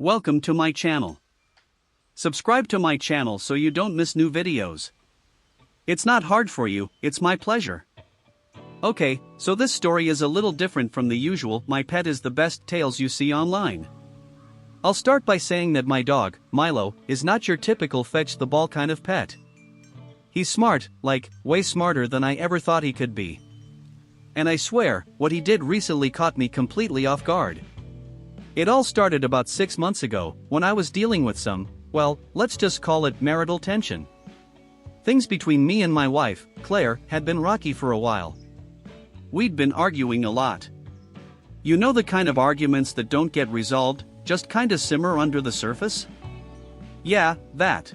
Welcome to my channel. Subscribe to my channel so you don't miss new videos. It's not hard for you, it's my pleasure. Okay, so this story is a little different from the usual "my pet is the best" tales you see online. I'll start by saying that my dog, Milo, is not your typical fetch the ball kind of pet. He's smart, like, way smarter than I ever thought he could be. And I swear, what he did recently caught me completely off guard. It all started about 6 months ago, when I was dealing with some, well, let's just call it marital tension. Things between me and my wife, Claire, had been rocky for a while. We'd been arguing a lot. You know the kind of arguments that don't get resolved, just kinda simmer under the surface? Yeah, that.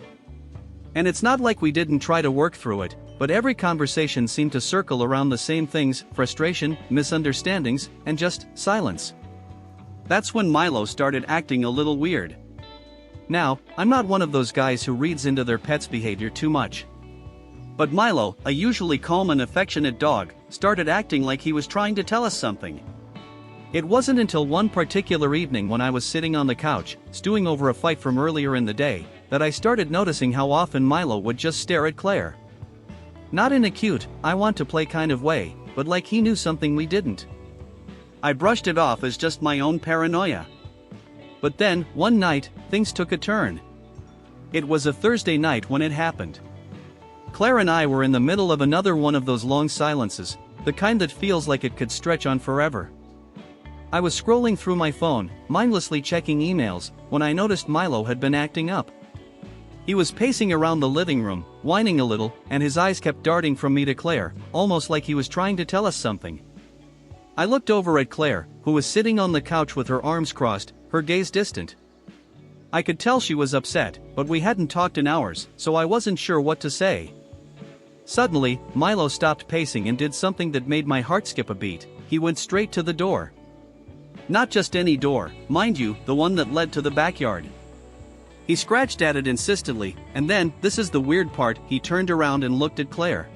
And it's not like we didn't try to work through it, but every conversation seemed to circle around the same things: frustration, misunderstandings, and just silence. That's when Milo started acting a little weird. Now, I'm not one of those guys who reads into their pet's behavior too much. But Milo, a usually calm and affectionate dog, started acting like he was trying to tell us something. It wasn't until one particular evening when I was sitting on the couch, stewing over a fight from earlier in the day, that I started noticing how often Milo would just stare at Claire. Not in a cute, I want to play kind of way, but like he knew something we didn't. I brushed it off as just my own paranoia. But then, one night, things took a turn. It was a Thursday night when it happened. Claire and I were in the middle of another one of those long silences, the kind that feels like it could stretch on forever. I was scrolling through my phone, mindlessly checking emails, when I noticed Milo had been acting up. He was pacing around the living room, whining a little, and his eyes kept darting from me to Claire, almost like he was trying to tell us something. I looked over at Claire, who was sitting on the couch with her arms crossed, her gaze distant. I could tell she was upset, but we hadn't talked in hours, so I wasn't sure what to say. Suddenly, Milo stopped pacing and did something that made my heart skip a beat. He went straight to the door. Not just any door, mind you, the one that led to the backyard. He scratched at it insistently, and then, this is the weird part, he turned around and looked at Claire.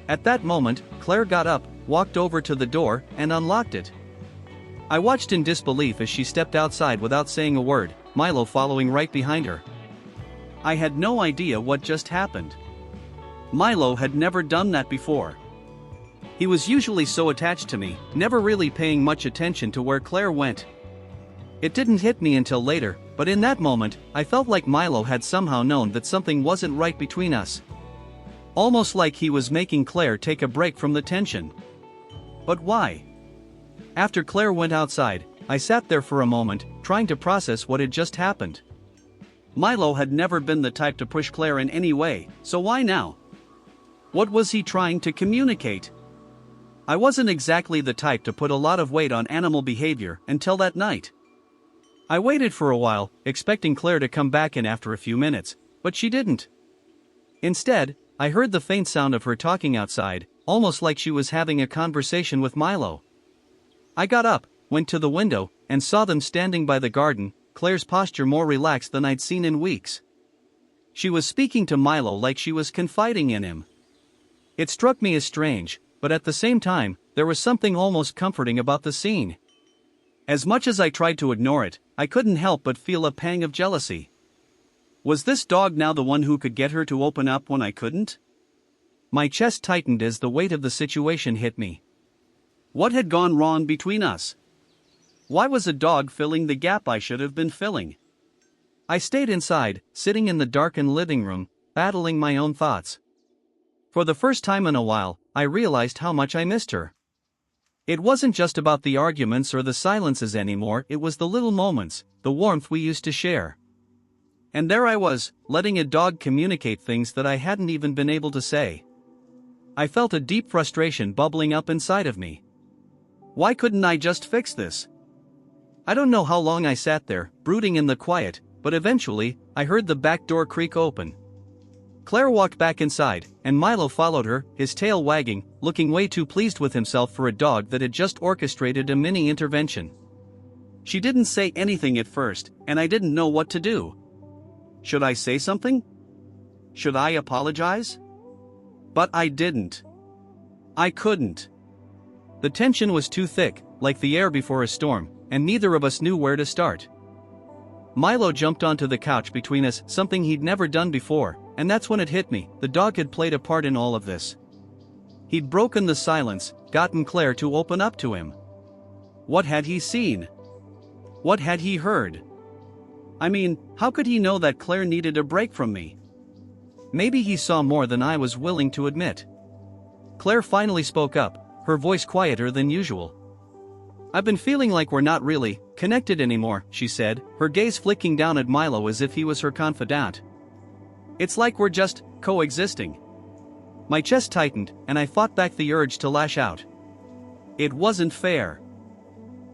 At that moment, Claire got up, walked over to the door, and unlocked it. I watched in disbelief as she stepped outside without saying a word, Milo following right behind her. I had no idea what just happened. Milo had never done that before. He was usually so attached to me, never really paying much attention to where Claire went. It didn't hit me until later, but in that moment, I felt like Milo had somehow known that something wasn't right between us. Almost like he was making Claire take a break from the tension. But why? After Claire went outside, I sat there for a moment, trying to process what had just happened. Milo had never been the type to push Claire in any way, so why now? What was he trying to communicate? I wasn't exactly the type to put a lot of weight on animal behavior until that night. I waited for a while, expecting Claire to come back in after a few minutes, but she didn't. Instead, I heard the faint sound of her talking outside, almost like she was having a conversation with Milo. I got up, went to the window, and saw them standing by the garden, Claire's posture more relaxed than I'd seen in weeks. She was speaking to Milo like she was confiding in him. It struck me as strange, but at the same time, there was something almost comforting about the scene. As much as I tried to ignore it, I couldn't help but feel a pang of jealousy. Was this dog now the one who could get her to open up when I couldn't? My chest tightened as the weight of the situation hit me. What had gone wrong between us? Why was a dog filling the gap I should have been filling? I stayed inside, sitting in the darkened living room, battling my own thoughts. For the first time in a while, I realized how much I missed her. It wasn't just about the arguments or the silences anymore, it was the little moments, the warmth we used to share. And there I was, letting a dog communicate things that I hadn't even been able to say. I felt a deep frustration bubbling up inside of me. Why couldn't I just fix this? I don't know how long I sat there, brooding in the quiet, but eventually, I heard the back door creak open. Claire walked back inside, and Milo followed her, his tail wagging, looking way too pleased with himself for a dog that had just orchestrated a mini intervention. She didn't say anything at first, and I didn't know what to do. Should I say something? Should I apologize? But I didn't. I couldn't. The tension was too thick, like the air before a storm, and neither of us knew where to start. Milo jumped onto the couch between us, something he'd never done before, and that's when it hit me, the dog had played a part in all of this. He'd broken the silence, gotten Claire to open up to him. What had he seen? What had he heard? I mean, how could he know that Claire needed a break from me? Maybe he saw more than I was willing to admit. Claire finally spoke up, her voice quieter than usual. I've been feeling like we're not really connected anymore, she said, her gaze flicking down at Milo as if he was her confidant. It's like we're just coexisting. My chest tightened, and I fought back the urge to lash out. It wasn't fair.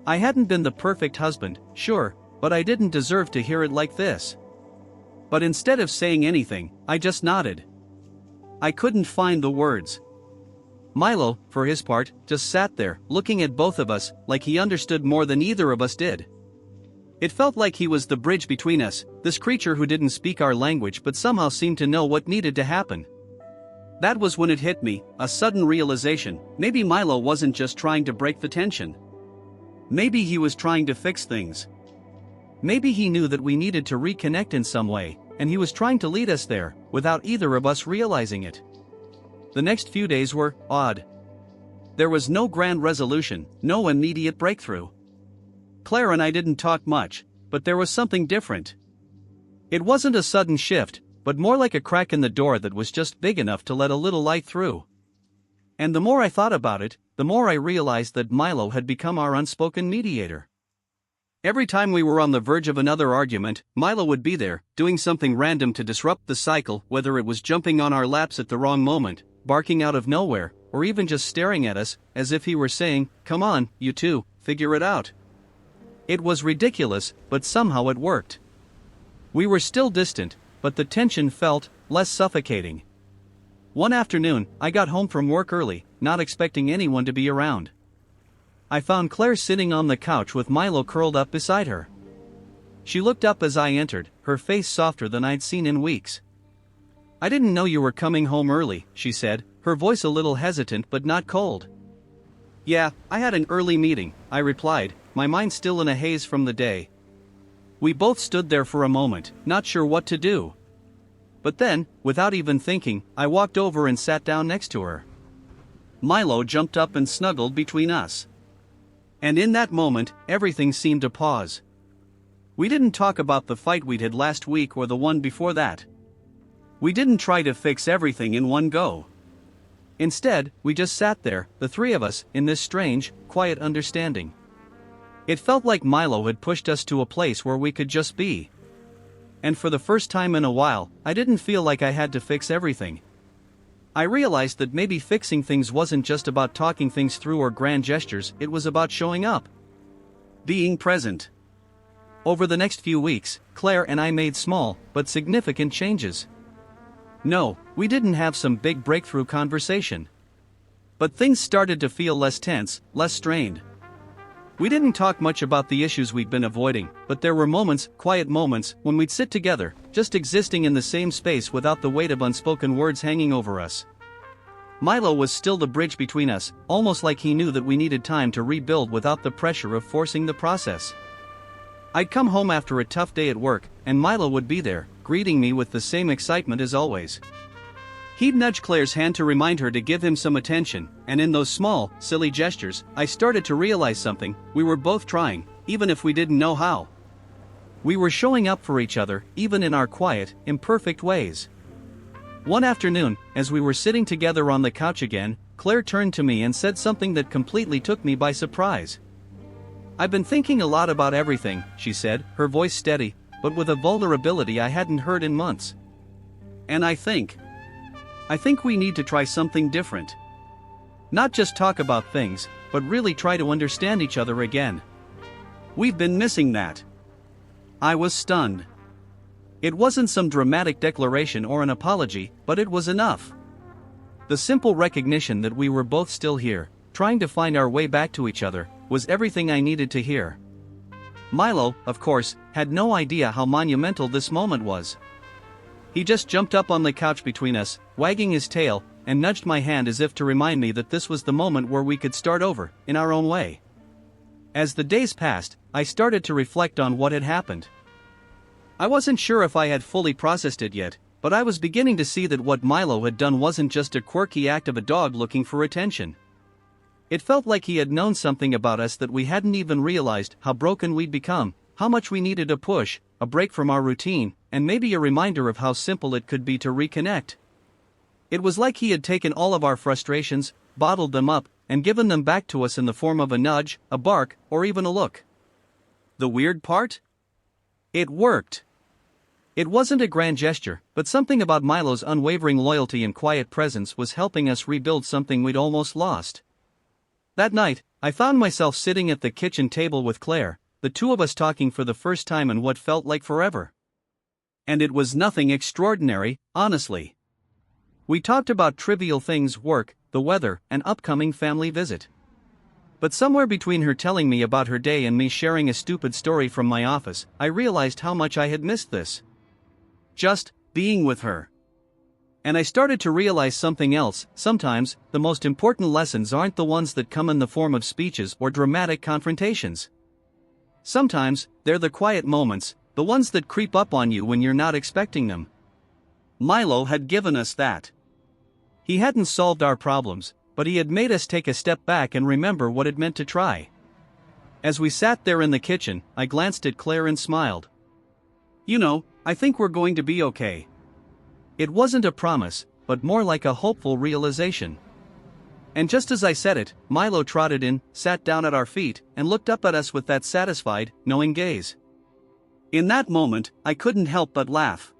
I hadn't been the perfect husband, sure, but I didn't deserve to hear it like this. But instead of saying anything, I just nodded. I couldn't find the words. Milo, for his part, just sat there, looking at both of us, like he understood more than either of us did. It felt like he was the bridge between us, this creature who didn't speak our language but somehow seemed to know what needed to happen. That was when it hit me, a sudden realization, maybe Milo wasn't just trying to break the tension. Maybe he was trying to fix things. Maybe he knew that we needed to reconnect in some way, and he was trying to lead us there, without either of us realizing it. The next few days were odd. There was no grand resolution, no immediate breakthrough. Claire and I didn't talk much, but there was something different. It wasn't a sudden shift, but more like a crack in the door that was just big enough to let a little light through. And the more I thought about it, the more I realized that Milo had become our unspoken mediator. Every time we were on the verge of another argument, Milo would be there, doing something random to disrupt the cycle, whether it was jumping on our laps at the wrong moment, barking out of nowhere, or even just staring at us, as if he were saying, "Come on, you two, figure it out." It was ridiculous, but somehow it worked. We were still distant, but the tension felt less suffocating. One afternoon, I got home from work early, not expecting anyone to be around. I found Claire sitting on the couch with Milo curled up beside her. She looked up as I entered, her face softer than I'd seen in weeks. "I didn't know you were coming home early," she said, her voice a little hesitant but not cold. "Yeah, I had an early meeting," I replied, my mind still in a haze from the day. We both stood there for a moment, not sure what to do. But then, without even thinking, I walked over and sat down next to her. Milo jumped up and snuggled between us. And in that moment, everything seemed to pause. We didn't talk about the fight we'd had last week or the one before that. We didn't try to fix everything in one go. Instead, we just sat there, the three of us, in this strange, quiet understanding. It felt like Milo had pushed us to a place where we could just be. And for the first time in a while, I didn't feel like I had to fix everything. I realized that maybe fixing things wasn't just about talking things through or grand gestures, it was about showing up. Being present. Over the next few weeks, Claire and I made small, but significant changes. No, we didn't have some big breakthrough conversation. But things started to feel less tense, less strained. We didn't talk much about the issues we'd been avoiding, but there were moments, quiet moments, when we'd sit together, just existing in the same space without the weight of unspoken words hanging over us. Milo was still the bridge between us, almost like he knew that we needed time to rebuild without the pressure of forcing the process. I'd come home after a tough day at work, and Milo would be there, greeting me with the same excitement as always. He'd nudge Claire's hand to remind her to give him some attention, and in those small, silly gestures, I started to realize something: we were both trying, even if we didn't know how. We were showing up for each other, even in our quiet, imperfect ways. One afternoon, as we were sitting together on the couch again, Claire turned to me and said something that completely took me by surprise. "I've been thinking a lot about everything," she said, her voice steady, but with a vulnerability I hadn't heard in months. "And I think we need to try something different. Not just talk about things, but really try to understand each other again. We've been missing that." I was stunned. It wasn't some dramatic declaration or an apology, but it was enough. The simple recognition that we were both still here, trying to find our way back to each other, was everything I needed to hear. Milo, of course, had no idea how monumental this moment was. He just jumped up on the couch between us, wagging his tail, and nudged my hand as if to remind me that this was the moment where we could start over, in our own way. As the days passed, I started to reflect on what had happened. I wasn't sure if I had fully processed it yet, but I was beginning to see that what Milo had done wasn't just a quirky act of a dog looking for attention. It felt like he had known something about us that we hadn't even realized: how broken we'd become, how much we needed a push, a break from our routine, and maybe a reminder of how simple it could be to reconnect. It was like he had taken all of our frustrations, bottled them up, and given them back to us in the form of a nudge, a bark, or even a look. The weird part? It worked. It wasn't a grand gesture, but something about Milo's unwavering loyalty and quiet presence was helping us rebuild something we'd almost lost. That night, I found myself sitting at the kitchen table with Claire, the two of us talking for the first time in what felt like forever. And it was nothing extraordinary, honestly. We talked about trivial things: work, the weather, an upcoming family visit. But somewhere between her telling me about her day and me sharing a stupid story from my office, I realized how much I had missed this. Just being with her. And I started to realize something else: sometimes, the most important lessons aren't the ones that come in the form of speeches or dramatic confrontations. Sometimes, they're the quiet moments, the ones that creep up on you when you're not expecting them. Milo had given us that. He hadn't solved our problems, but he had made us take a step back and remember what it meant to try. As we sat there in the kitchen, I glanced at Claire and smiled. "You know, I think we're going to be okay." It wasn't a promise, but more like a hopeful realization. And just as I said it, Milo trotted in, sat down at our feet, and looked up at us with that satisfied, knowing gaze. In that moment, I couldn't help but laugh.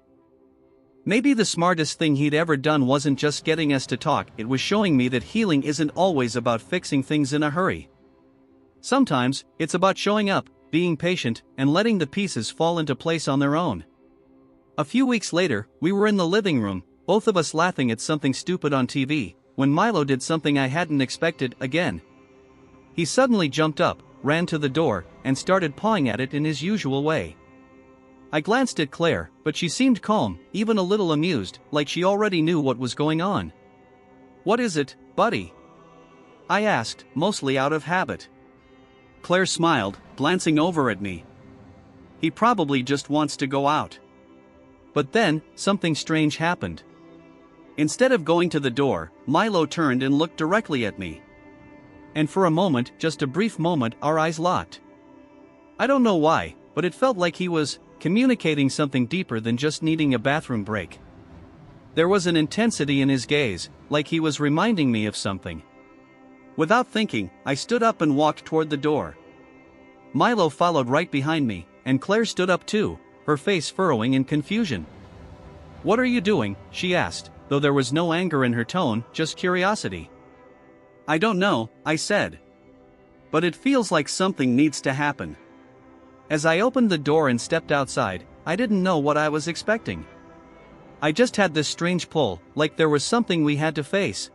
Maybe the smartest thing he'd ever done wasn't just getting us to talk, it was showing me that healing isn't always about fixing things in a hurry. Sometimes, it's about showing up, being patient, and letting the pieces fall into place on their own. A few weeks later, we were in the living room, both of us laughing at something stupid on TV, when Milo did something I hadn't expected again. He suddenly jumped up, ran to the door, and started pawing at it in his usual way. I glanced at Claire, but she seemed calm, even a little amused, like she already knew what was going on. "What is it, buddy?" I asked, mostly out of habit. Claire smiled, glancing over at me. "He probably just wants to go out." But then, something strange happened. Instead of going to the door, Milo turned and looked directly at me. And for a moment, just a brief moment, our eyes locked. I don't know why, but it felt like he was communicating something deeper than just needing a bathroom break. There was an intensity in his gaze, like he was reminding me of something. Without thinking, I stood up and walked toward the door. Milo followed right behind me, and Claire stood up too, her face furrowing in confusion. "What are you doing?" she asked, though there was no anger in her tone, just curiosity. "I don't know," I said. "But it feels like something needs to happen." As I opened the door and stepped outside, I didn't know what I was expecting. I just had this strange pull, like there was something we had to face.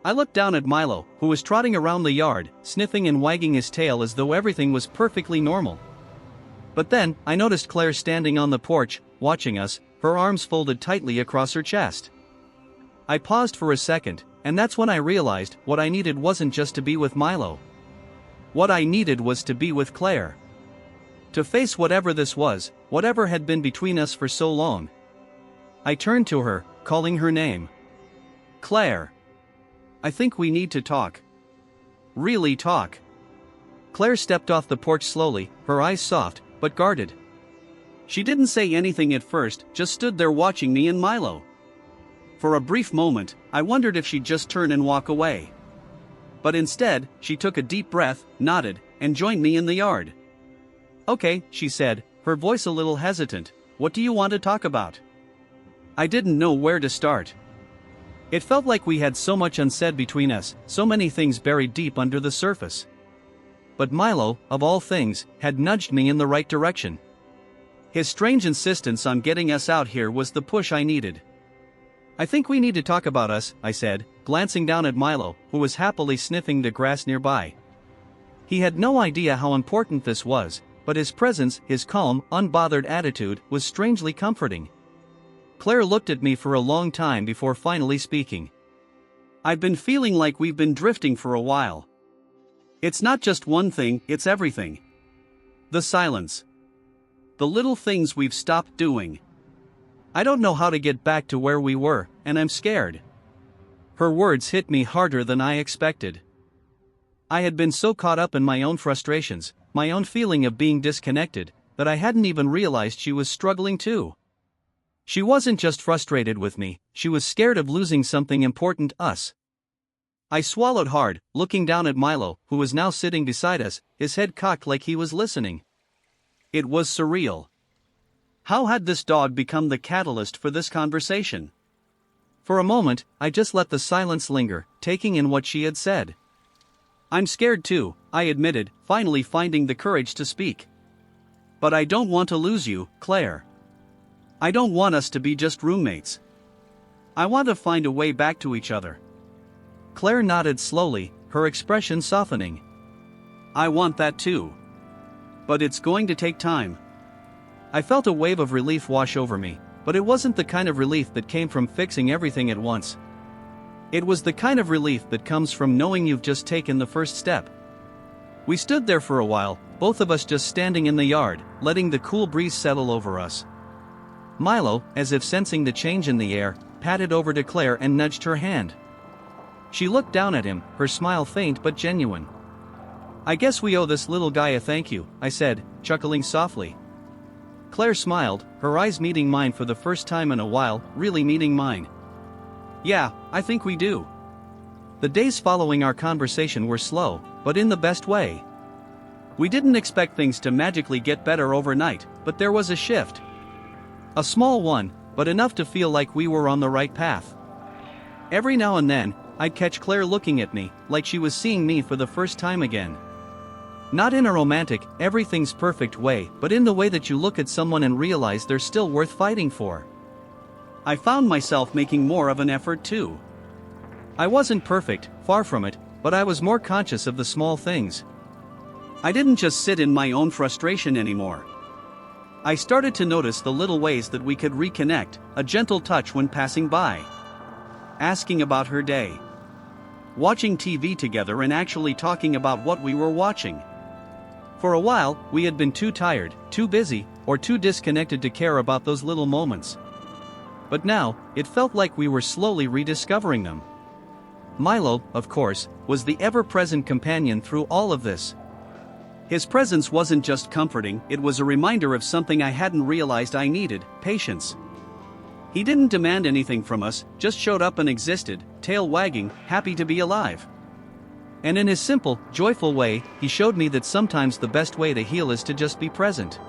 I looked down at Milo, who was trotting around the yard, sniffing and wagging his tail as though everything was perfectly normal. But then, I noticed Claire standing on the porch, watching us, her arms folded tightly across her chest. I paused for a second, and that's when I realized what I needed wasn't just to be with Milo. What I needed was to be with Claire. To face whatever this was, whatever had been between us for so long. I turned to her, calling her name. "Claire. I think we need to talk. Really talk." Claire stepped off the porch slowly, her eyes soft, but guarded. She didn't say anything at first, just stood there watching me and Milo. For a brief moment, I wondered if she'd just turn and walk away. But instead, she took a deep breath, nodded, and joined me in the yard. "Okay," she said, her voice a little hesitant. "What do you want to talk about?" I didn't know where to start. It felt like we had so much unsaid between us, so many things buried deep under the surface. But Milo, of all things, had nudged me in the right direction. His strange insistence on getting us out here was the push I needed. "I think we need to talk about us," I said, glancing down at Milo, who was happily sniffing the grass nearby. He had no idea how important this was, but his presence, his calm, unbothered attitude, was strangely comforting. Claire looked at me for a long time before finally speaking. "I've been feeling like we've been drifting for a while. It's not just one thing, it's everything." The silence. The little things we've stopped doing. I don't know how to get back to where we were, and I'm scared. Her words hit me harder than I expected. I had been so caught up in my own frustrations, my own feeling of being disconnected, that I hadn't even realized she was struggling too. She wasn't just frustrated with me, she was scared of losing something important, us. I swallowed hard, looking down at Milo, who was now sitting beside us, his head cocked like he was listening. It was surreal. How had this dog become the catalyst for this conversation? For a moment, I just let the silence linger, taking in what she had said. I'm scared too, I admitted, finally finding the courage to speak. But I don't want to lose you, Claire. I don't want us to be just roommates. I want to find a way back to each other. Claire nodded slowly, her expression softening. I want that too. But it's going to take time. I felt a wave of relief wash over me, but it wasn't the kind of relief that came from fixing everything at once. It was the kind of relief that comes from knowing you've just taken the first step. We stood there for a while, both of us just standing in the yard, letting the cool breeze settle over us. Milo, as if sensing the change in the air, patted over to Claire and nudged her hand. She looked down at him, her smile faint but genuine. I guess we owe this little guy a thank you, I said, chuckling softly. Claire smiled, her eyes meeting mine for the first time in a while, really meeting mine. Yeah, I think we do. The days following our conversation were slow, but in the best way. We didn't expect things to magically get better overnight, but there was a shift. A small one, but enough to feel like we were on the right path. Every now and then, I'd catch Claire looking at me, like she was seeing me for the first time again. Not in a romantic, everything's perfect way, but in the way that you look at someone and realize they're still worth fighting for. I found myself making more of an effort too. I wasn't perfect, far from it, but I was more conscious of the small things. I didn't just sit in my own frustration anymore. I started to notice the little ways that we could reconnect, a gentle touch when passing by. Asking about her day. Watching TV together and actually talking about what we were watching. For a while, we had been too tired, too busy, or too disconnected to care about those little moments. But now, it felt like we were slowly rediscovering them. Milo, of course, was the ever-present companion through all of this. His presence wasn't just comforting, it was a reminder of something I hadn't realized I needed, patience. He didn't demand anything from us, just showed up and existed, tail wagging, happy to be alive. And in his simple, joyful way, he showed me that sometimes the best way to heal is to just be present.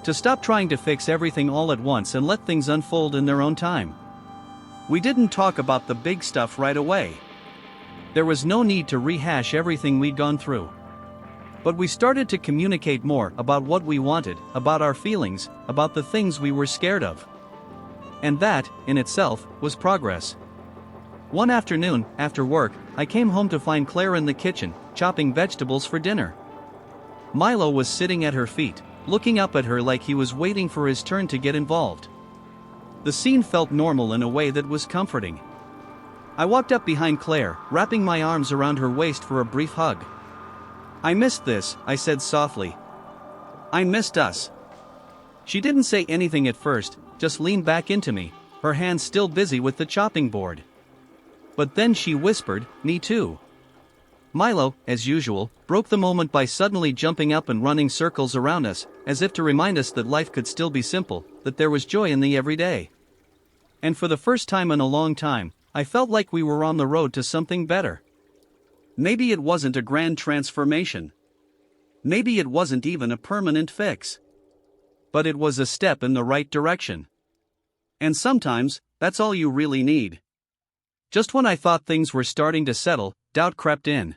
To stop trying to fix everything all at once and let things unfold in their own time. We didn't talk about the big stuff right away. There was no need to rehash everything we'd gone through. But we started to communicate more about what we wanted, about our feelings, about the things we were scared of. And that, in itself, was progress. One afternoon, after work, I came home to find Claire in the kitchen, chopping vegetables for dinner. Milo was sitting at her feet, looking up at her like he was waiting for his turn to get involved. The scene felt normal in a way that was comforting. I walked up behind Claire, wrapping my arms around her waist for a brief hug. I missed this, I said softly. I missed us. She didn't say anything at first, just leaned back into me, her hands still busy with the chopping board. But then she whispered, me too. Milo, as usual, broke the moment by suddenly jumping up and running circles around us, as if to remind us that life could still be simple, that there was joy in the everyday. And for the first time in a long time, I felt like we were on the road to something better. Maybe it wasn't a grand transformation. Maybe it wasn't even a permanent fix. But it was a step in the right direction. And sometimes, that's all you really need. Just when I thought things were starting to settle, doubt crept in.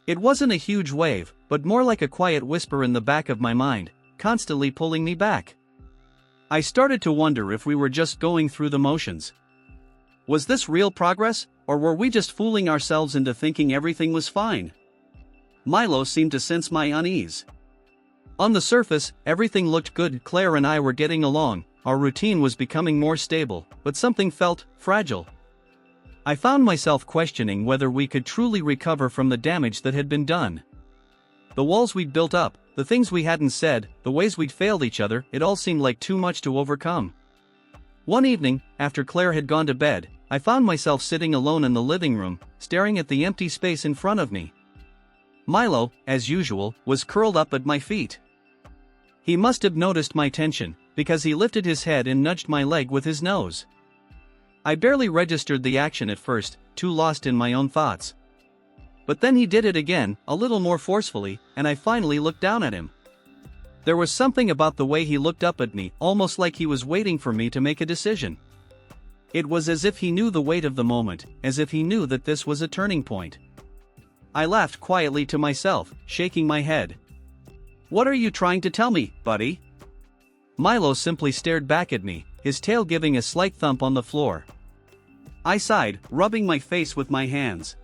It wasn't a huge wave, but more like a quiet whisper in the back of my mind, constantly pulling me back. I started to wonder if we were just going through the motions. Was this real progress, or were we just fooling ourselves into thinking everything was fine? Milo seemed to sense my unease. On the surface, everything looked good. Claire and I were getting along, our routine was becoming more stable, but something felt fragile. I found myself questioning whether we could truly recover from the damage that had been done. The walls we'd built up, the things we hadn't said, the ways we'd failed each other, it all seemed like too much to overcome. One evening, after Claire had gone to bed, I found myself sitting alone in the living room, staring at the empty space in front of me. Milo, as usual, was curled up at my feet. He must have noticed my tension, because he lifted his head and nudged my leg with his nose. I barely registered the action at first, too lost in my own thoughts. But then he did it again, a little more forcefully, and I finally looked down at him. There was something about the way he looked up at me, almost like he was waiting for me to make a decision. It was as if he knew the weight of the moment, as if he knew that this was a turning point. I laughed quietly to myself, shaking my head. "What are you trying to tell me, buddy?" Milo simply stared back at me, his tail giving a slight thump on the floor. I sighed, rubbing my face with my hands.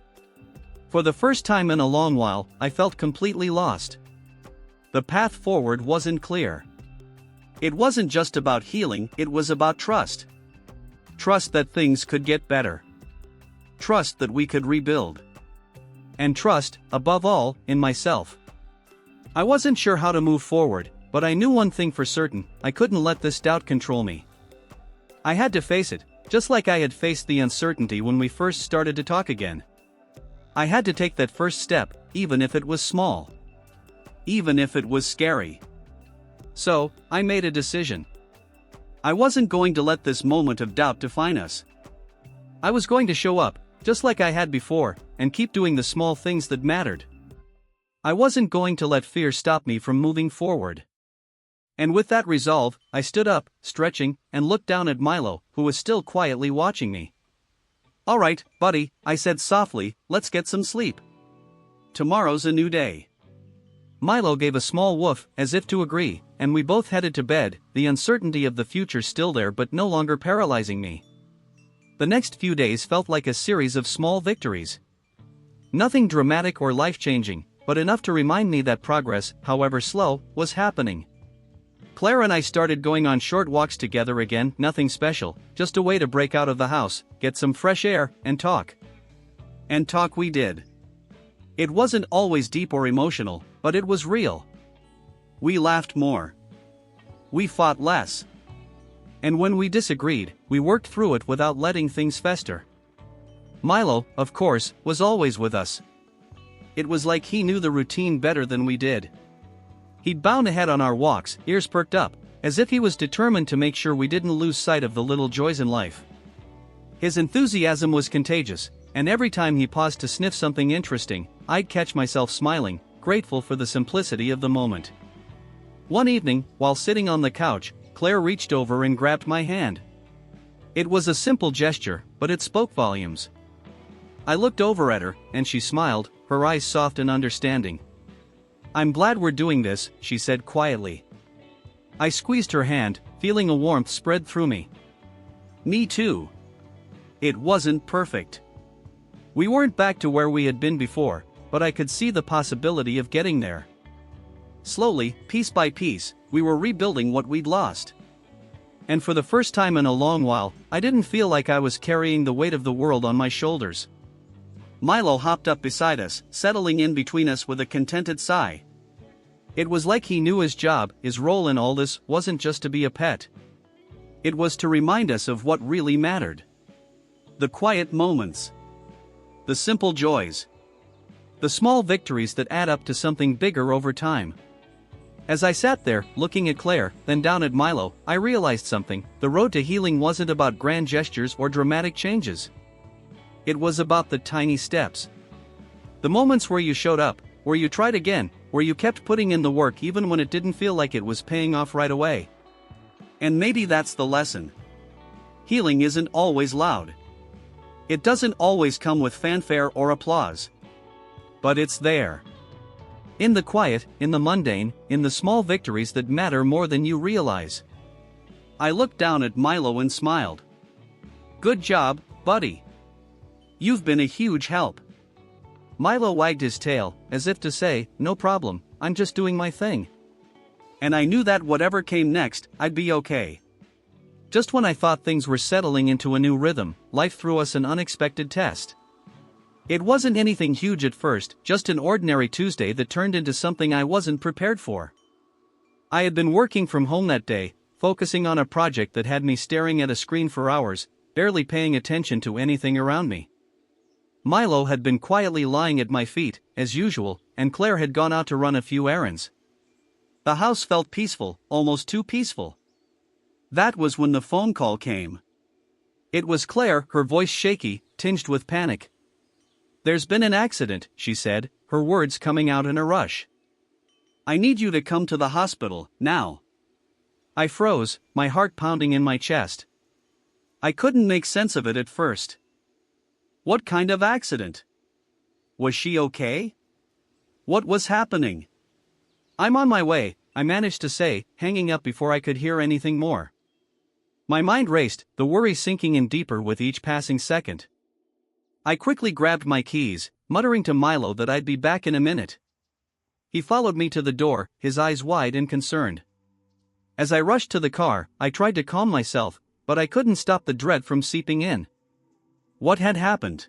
For the first time in a long while, I felt completely lost. The path forward wasn't clear. It wasn't just about healing, it was about trust. Trust that things could get better. Trust that we could rebuild. And trust, above all, in myself. I wasn't sure how to move forward, but I knew one thing for certain: I couldn't let this doubt control me. I had to face it, just like I had faced the uncertainty when we first started to talk again. I had to take that first step, even if it was small. Even if it was scary. So, I made a decision. I wasn't going to let this moment of doubt define us. I was going to show up, just like I had before, and keep doing the small things that mattered. I wasn't going to let fear stop me from moving forward. And with that resolve, I stood up, stretching, and looked down at Milo, who was still quietly watching me. "All right, buddy," I said softly, "let's get some sleep. Tomorrow's a new day." Milo gave a small woof, as if to agree, and we both headed to bed, the uncertainty of the future still there but no longer paralyzing me. The next few days felt like a series of small victories. Nothing dramatic or life-changing, but enough to remind me that progress, however slow, was happening. Claire and I started going on short walks together again, nothing special, just a way to break out of the house, get some fresh air, and talk. And talk we did. It wasn't always deep or emotional, but it was real. We laughed more. We fought less. And when we disagreed, we worked through it without letting things fester. Milo, of course, was always with us. It was like he knew the routine better than we did. He'd bound ahead on our walks, ears perked up, as if he was determined to make sure we didn't lose sight of the little joys in life. His enthusiasm was contagious, and every time he paused to sniff something interesting, I'd catch myself smiling, grateful for the simplicity of the moment. One evening, while sitting on the couch, Claire reached over and grabbed my hand. It was a simple gesture, but it spoke volumes. I looked over at her, and she smiled, her eyes soft and understanding. "I'm glad we're doing this," she said quietly. I squeezed her hand, feeling a warmth spread through me. Me too. It wasn't perfect. We weren't back to where we had been before, but I could see the possibility of getting there. Slowly, piece by piece, we were rebuilding what we'd lost. And for the first time in a long while, I didn't feel like I was carrying the weight of the world on my shoulders. Milo hopped up beside us, settling in between us with a contented sigh. It was like he knew his job, his role in all this, wasn't just to be a pet. It was to remind us of what really mattered. The quiet moments. The simple joys. The small victories that add up to something bigger over time. As I sat there, looking at Claire, then down at Milo, I realized something: the road to healing wasn't about grand gestures or dramatic changes. It was about the tiny steps. The moments where you showed up, where you tried again, where you kept putting in the work even when it didn't feel like it was paying off right away. And maybe that's the lesson. Healing isn't always loud. It doesn't always come with fanfare or applause. But it's there. In the quiet, in the mundane, in the small victories that matter more than you realize. I looked down at Milo and smiled. "Good job, buddy. You've been a huge help." Milo wagged his tail, as if to say, "No problem, I'm just doing my thing." And I knew that whatever came next, I'd be okay. Just when I thought things were settling into a new rhythm, life threw us an unexpected test. It wasn't anything huge at first, just an ordinary Tuesday that turned into something I wasn't prepared for. I had been working from home that day, focusing on a project that had me staring at a screen for hours, barely paying attention to anything around me. Milo had been quietly lying at my feet, as usual, and Claire had gone out to run a few errands. The house felt peaceful, almost too peaceful. That was when the phone call came. It was Claire, her voice shaky, tinged with panic. "There's been an accident," she said, her words coming out in a rush. "I need you to come to the hospital, now." I froze, my heart pounding in my chest. I couldn't make sense of it at first. What kind of accident? Was she okay? What was happening? "I'm on my way," I managed to say, hanging up before I could hear anything more. My mind raced, the worry sinking in deeper with each passing second. I quickly grabbed my keys, muttering to Milo that I'd be back in a minute. He followed me to the door, his eyes wide and concerned. As I rushed to the car, I tried to calm myself, but I couldn't stop the dread from seeping in. What had happened?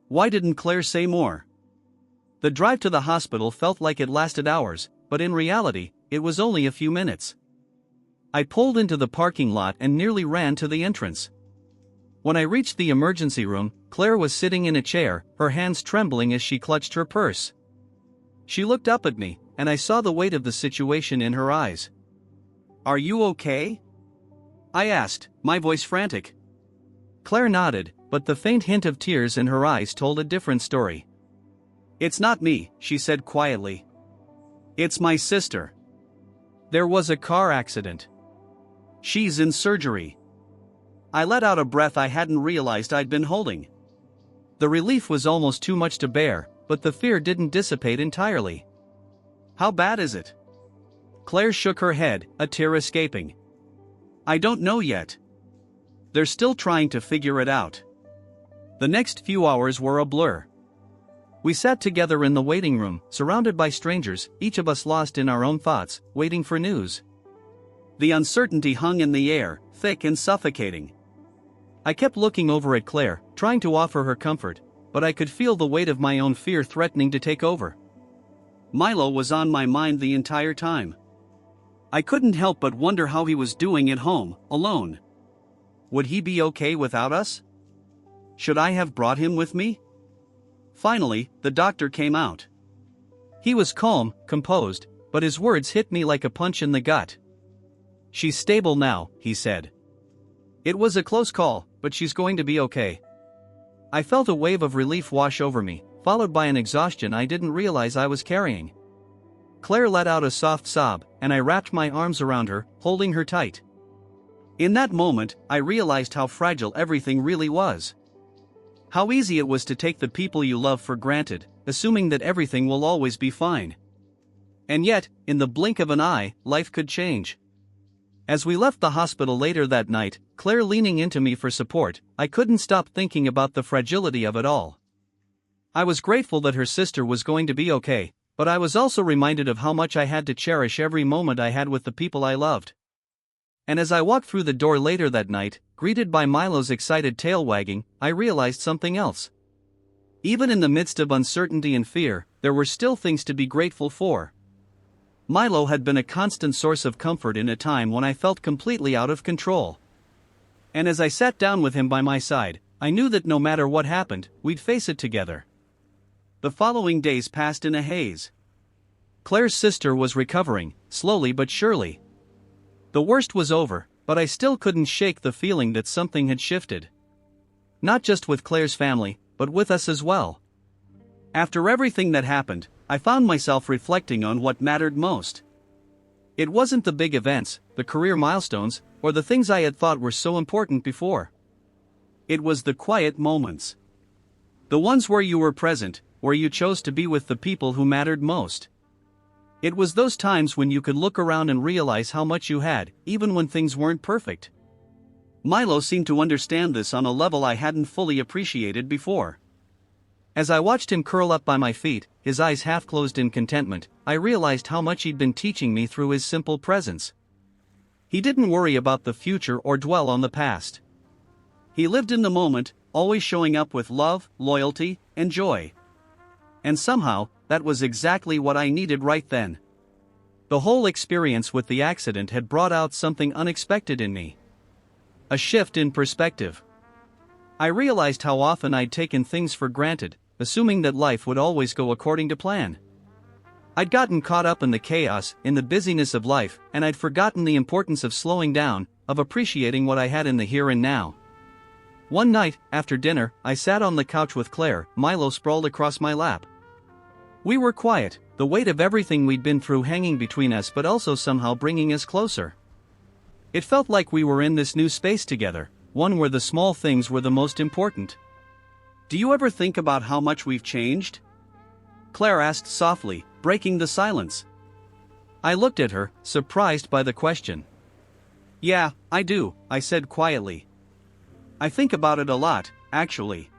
Why didn't Claire say more? The drive to the hospital felt like it lasted hours, but in reality, it was only a few minutes. I pulled into the parking lot and nearly ran to the entrance. When I reached the emergency room, Claire was sitting in a chair, her hands trembling as she clutched her purse. She looked up at me, and I saw the weight of the situation in her eyes. "Are you okay?" I asked, my voice frantic. Claire nodded, but the faint hint of tears in her eyes told a different story. "It's not me," she said quietly. "It's my sister. There was a car accident. She's in surgery." I let out a breath I hadn't realized I'd been holding. The relief was almost too much to bear, but the fear didn't dissipate entirely. "How bad is it?" Claire shook her head, a tear escaping. "I don't know yet. They're still trying to figure it out." The next few hours were a blur. We sat together in the waiting room, surrounded by strangers, each of us lost in our own thoughts, waiting for news. The uncertainty hung in the air, thick and suffocating. I kept looking over at Claire, trying to offer her comfort, but I could feel the weight of my own fear threatening to take over. Milo was on my mind the entire time. I couldn't help but wonder how he was doing at home, alone. Would he be okay without us? Should I have brought him with me? Finally, the doctor came out. He was calm, composed, but his words hit me like a punch in the gut. "She's stable now," he said. "It was a close call, but she's going to be okay." I felt a wave of relief wash over me, followed by an exhaustion I didn't realize I was carrying. Claire let out a soft sob, and I wrapped my arms around her, holding her tight. In that moment, I realized how fragile everything really was. How easy it was to take the people you love for granted, assuming that everything will always be fine. And yet, in the blink of an eye, life could change. As we left the hospital later that night, Claire leaning into me for support, I couldn't stop thinking about the fragility of it all. I was grateful that her sister was going to be okay, but I was also reminded of how much I had to cherish every moment I had with the people I loved. And as I walked through the door later that night, greeted by Milo's excited tail wagging, I realized something else. Even in the midst of uncertainty and fear, there were still things to be grateful for. Milo had been a constant source of comfort in a time when I felt completely out of control. And as I sat down with him by my side, I knew that no matter what happened, we'd face it together. The following days passed in a haze. Claire's sister was recovering, slowly but surely. The worst was over, but I still couldn't shake the feeling that something had shifted. Not just with Claire's family, but with us as well. After everything that happened, I found myself reflecting on what mattered most. It wasn't the big events, the career milestones, or the things I had thought were so important before. It was the quiet moments. The ones where you were present, where you chose to be with the people who mattered most. It was those times when you could look around and realize how much you had, even when things weren't perfect. Milo seemed to understand this on a level I hadn't fully appreciated before. As I watched him curl up by my feet, his eyes half closed in contentment, I realized how much he'd been teaching me through his simple presence. He didn't worry about the future or dwell on the past. He lived in the moment, always showing up with love, loyalty, and joy. And somehow, that was exactly what I needed right then. The whole experience with the accident had brought out something unexpected in me. A shift in perspective. I realized how often I'd taken things for granted, assuming that life would always go according to plan. I'd gotten caught up in the chaos, in the busyness of life, and I'd forgotten the importance of slowing down, of appreciating what I had in the here and now. One night, after dinner, I sat on the couch with Claire, Milo sprawled across my lap. We were quiet, the weight of everything we'd been through hanging between us but also somehow bringing us closer. It felt like we were in this new space together, one where the small things were the most important. Do you ever think about how much we've changed? Claire asked softly, breaking the silence. I looked at her, surprised by the question. Yeah, I do, I said quietly. I think about it a lot, actually.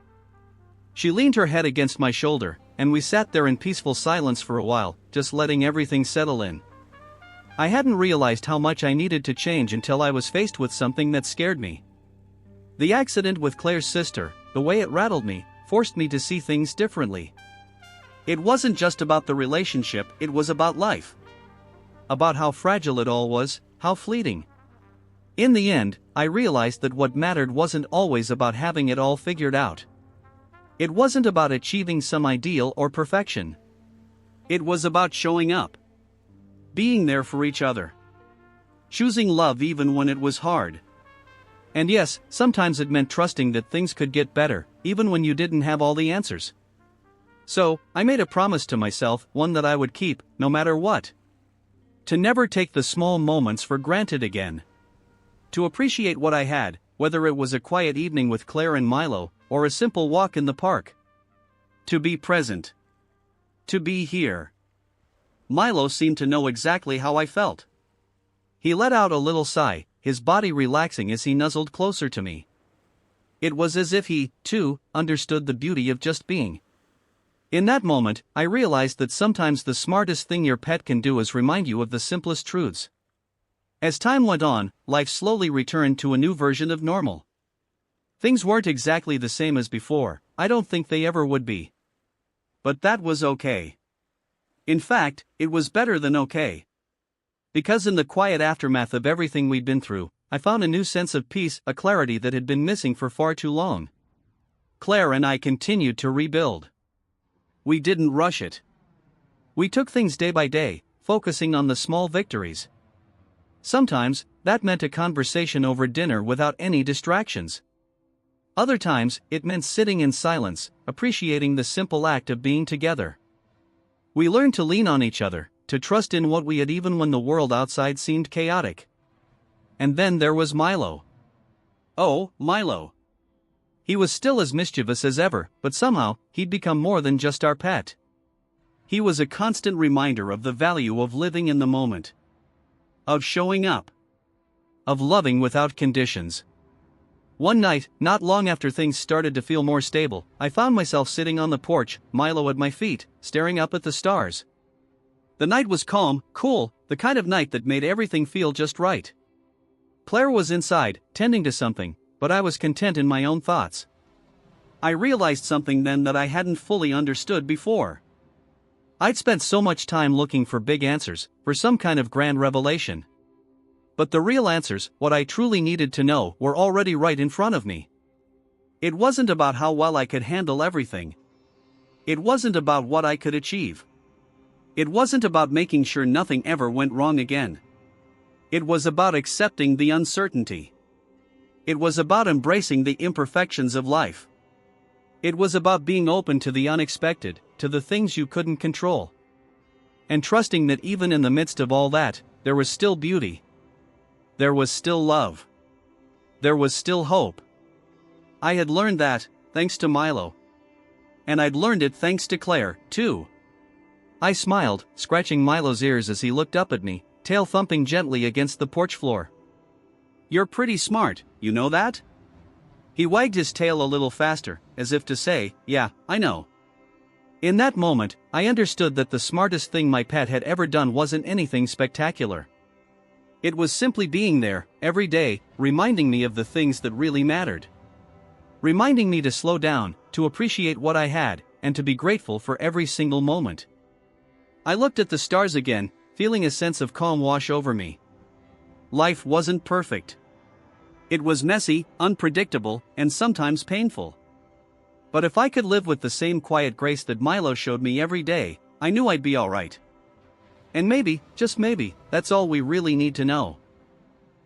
She leaned her head against my shoulder, and we sat there in peaceful silence for a while, just letting everything settle in. I hadn't realized how much I needed to change until I was faced with something that scared me. The accident with Claire's sister, the way it rattled me, forced me to see things differently. It wasn't just about the relationship, it was about life. About how fragile it all was, how fleeting. In the end, I realized that what mattered wasn't always about having it all figured out. It wasn't about achieving some ideal or perfection. It was about showing up. Being there for each other. Choosing love even when it was hard. And yes, sometimes it meant trusting that things could get better, even when you didn't have all the answers. So, I made a promise to myself, one that I would keep, no matter what. To never take the small moments for granted again. To appreciate what I had, whether it was a quiet evening with Claire and Milo, or a simple walk in the park. To be present. To be here. Milo seemed to know exactly how I felt. He let out a little sigh, his body relaxing as he nuzzled closer to me. It was as if he, too, understood the beauty of just being. In that moment, I realized that sometimes the smartest thing your pet can do is remind you of the simplest truths. As time went on, life slowly returned to a new version of normal. Things weren't exactly the same as before, I don't think they ever would be. But that was okay. In fact, it was better than okay. Because in the quiet aftermath of everything we'd been through, I found a new sense of peace, a clarity that had been missing for far too long. Claire and I continued to rebuild. We didn't rush it. We took things day by day, focusing on the small victories. Sometimes, that meant a conversation over dinner without any distractions. Other times, it meant sitting in silence, appreciating the simple act of being together. We learned to lean on each other, to trust in what we had even when the world outside seemed chaotic. And then there was Milo. Oh, Milo. He was still as mischievous as ever, but somehow, he'd become more than just our pet. He was a constant reminder of the value of living in the moment. Of showing up. Of loving without conditions. One night, not long after things started to feel more stable, I found myself sitting on the porch, Milo at my feet, staring up at the stars. The night was calm, cool, the kind of night that made everything feel just right. Claire was inside, tending to something, but I was content in my own thoughts. I realized something then that I hadn't fully understood before. I'd spent so much time looking for big answers, for some kind of grand revelation. But the real answers, what I truly needed to know, were already right in front of me. It wasn't about how well I could handle everything. It wasn't about what I could achieve. It wasn't about making sure nothing ever went wrong again. It was about accepting the uncertainty. It was about embracing the imperfections of life. It was about being open to the unexpected, to the things you couldn't control. And trusting that even in the midst of all that, there was still beauty. There was still love. There was still hope. I had learned that, thanks to Milo. And I'd learned it thanks to Claire, too. I smiled, scratching Milo's ears as he looked up at me, tail thumping gently against the porch floor. You're pretty smart, you know that? He wagged his tail a little faster, as if to say, yeah, I know. In that moment, I understood that the smartest thing my pet had ever done wasn't anything spectacular. It was simply being there, every day, reminding me of the things that really mattered. reminding me to slow down, to appreciate what I had, and to be grateful for every single moment. I looked at the stars again, feeling a sense of calm wash over me. Life wasn't perfect. It was messy, unpredictable, and sometimes painful. But if I could live with the same quiet grace that Milo showed me every day, I knew I'd be alright. And maybe, just maybe, that's all we really need to know.